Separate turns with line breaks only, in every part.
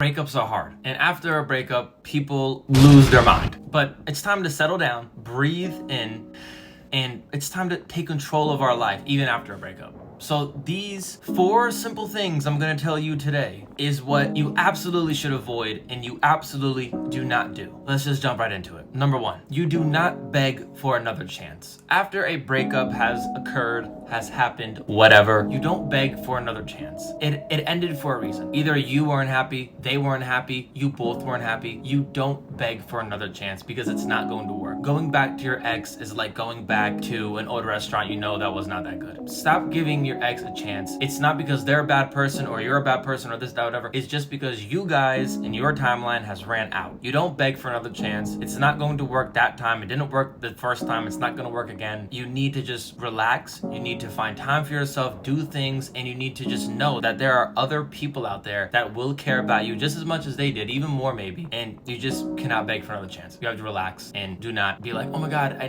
Breakups are hard, and after a breakup, people lose their mind. But it's time to settle down, breathe in, and it's time to take control of our life, even after a breakup. So these 4 simple things I'm gonna tell you today is what you absolutely should avoid and you absolutely do not do. Let's just jump right into it. Number 1, you do not beg for another chance. After a breakup has occurred, has happened, whatever, you don't beg for another chance. It ended for a reason. Either you weren't happy, they weren't happy, you both weren't happy. You don't beg for another chance because it's not going to work. Going back to your ex is like going back to an old restaurant you know that was not that good. Stop giving your ex a chance. It's not because they're a bad person or you're a bad person or this, that, whatever. It's just because you guys in your timeline has ran out. You don't beg for another chance. It's not going to work that time. It didn't work the first time. It's not going to work again. You need to just relax. You need to find time for yourself, do things, and you need to just know that there are other people out there that will care about you just as much as they did, even more maybe. And you just cannot beg for another chance. You have to relax and do not be like, oh my God,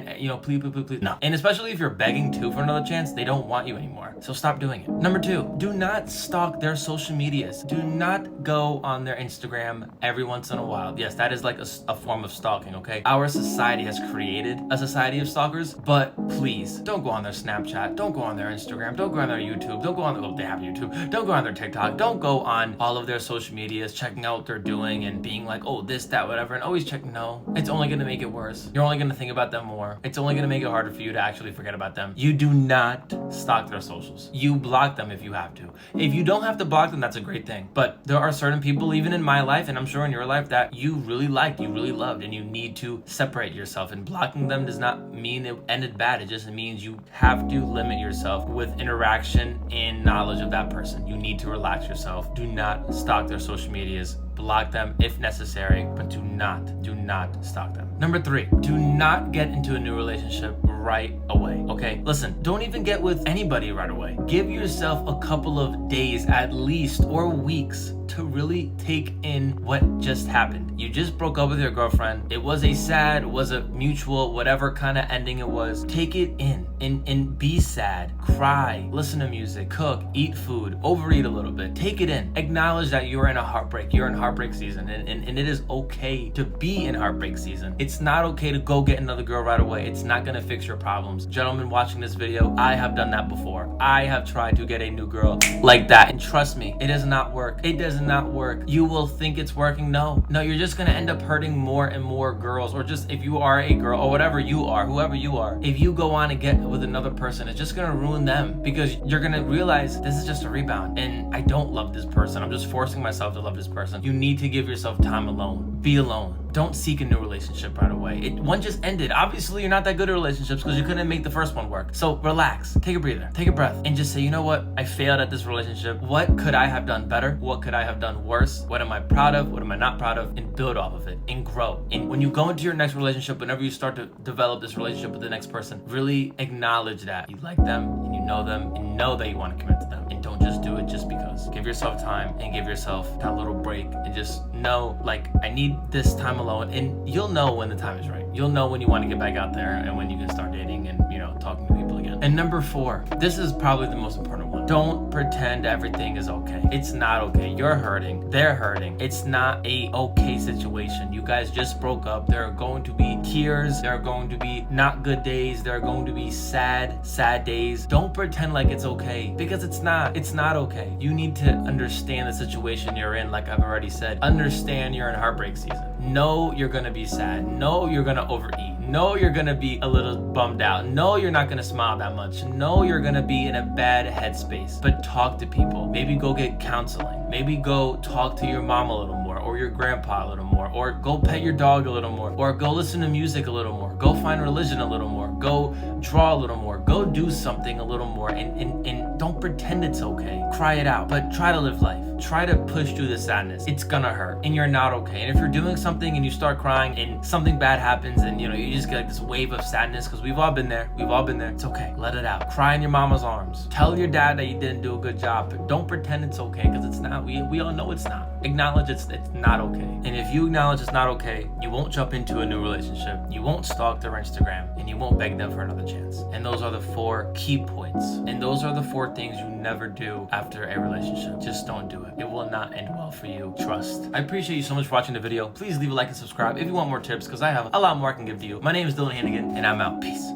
please. No. And especially if you're begging too for another chance, they don't want you anymore. So stop doing it. Number 2, do not stalk their social medias. Do not go on their Instagram every once in a while. Yes, that is like a form of stalking, okay? Our society has created a society of stalkers, but please don't go on their Snapchat. Don't go on their Instagram. Don't go on their YouTube. Don't go on they have YouTube. Don't go on their TikTok. Don't go on all of their social medias, checking out what they're doing and being like, oh, this, that, whatever, and always check. No, it's only going to make it worse. You're only going to think about them more. It's only going to make it harder for you to actually forget about them. You do not stalk their socials. You block them if you have to. If you don't have to block them, that's a great thing. But there are certain people, even in my life, and I'm sure in your life, that you really liked, you really loved, and you need to separate yourself. And blocking them does not mean it ended bad. It just means you have to limit yourself with interaction and knowledge of that person. You need to relax yourself. Do not stalk their social medias. Block them if necessary, but do not stalk them. Number 3, do not get into a new relationship right away. Okay, listen, don't even get with anybody right away. Give yourself a couple of days at least or weeks to really take in what just happened. You just broke up with your girlfriend. It was a mutual, whatever kind of ending it was. Take it in and be sad, cry, listen to music, cook, eat food, overeat a little bit. Take it in. Acknowledge that you're in a heartbreak. You're in heartbreak season and it is okay to be in heartbreak season. It's not okay to go get another girl right away. It's not gonna fix your problems. Gentlemen watching this video, I have done that before. I have tried to get a new girl like that, and trust me, it does not work. It does not work. You will think it's working. No, you're just gonna end up hurting more and more girls, or just if you are a girl or whatever you are, whoever you are, if you go on and get with another person, it's just gonna ruin them because you're gonna realize this is just a rebound and I don't love this person. I'm just forcing myself to love this person. You need to give yourself time alone. Be alone. Don't seek a new relationship right away. One just ended. Obviously, you're not that good at relationships because you couldn't make the first one work. So relax, take a breather, take a breath, and just say, you know what? I failed at this relationship. What could I have done better? What could I have done worse? What am I proud of? What am I not proud of? And build off of it and grow. And when you go into your next relationship, whenever you start to develop this relationship with the next person, really acknowledge that you like them and you know them and know that you want to commit to them. And don't just do it just because. Give yourself time and give yourself that little break and just know, like, I need this time alone, and you'll know when the time is right. You'll know when you want to get back out there and when you can start dating and, talking to people again. And number 4, this is probably the most important one. Don't pretend everything is okay. It's not okay. You're hurting. They're hurting. It's not a okay situation. You guys just broke up. There are going to be tears. There are going to be not good days. There are going to be sad days. Don't pretend like it's okay because it's not. It's not okay. You need to understand the situation you're in, like I've already said. Understand you're in heartbreak season. Know you're gonna be sad. Know you're gonna overeat. Know you're gonna be a little bummed out. Know you're not gonna smile that much. Know you're gonna be in a bad headspace. But talk to people. Maybe go get counseling. Maybe go talk to your mom a little more, or your grandpa a little more, or go pet your dog a little more, or go listen to music a little more. Go find religion a little more. Go draw a little more. Go do something a little more, and don't pretend it's okay. Cry it out, but try to live life. Try to push through the sadness. It's gonna hurt, and you're not okay. And if you're doing something and you start crying and something bad happens and you just get like this wave of sadness, because we've all been there. It's okay. Let it out. Cry in your mama's arms. Tell your dad that you didn't do a good job, but don't pretend it's okay, because it's not. We all know it's not. Acknowledge it's not not okay. And if you acknowledge it's not okay, you won't jump into a new relationship, you won't stalk their Instagram, and you won't beg them for another chance. And those are the 4 key points. And those are the 4 things you never do after a relationship. Just don't do it. It will not end well for you. Trust. I appreciate you so much for watching the video. Please leave a like and subscribe if you want more tips, because I have a lot more I can give to you. My name is Dylan Hannigan, and I'm out. Peace.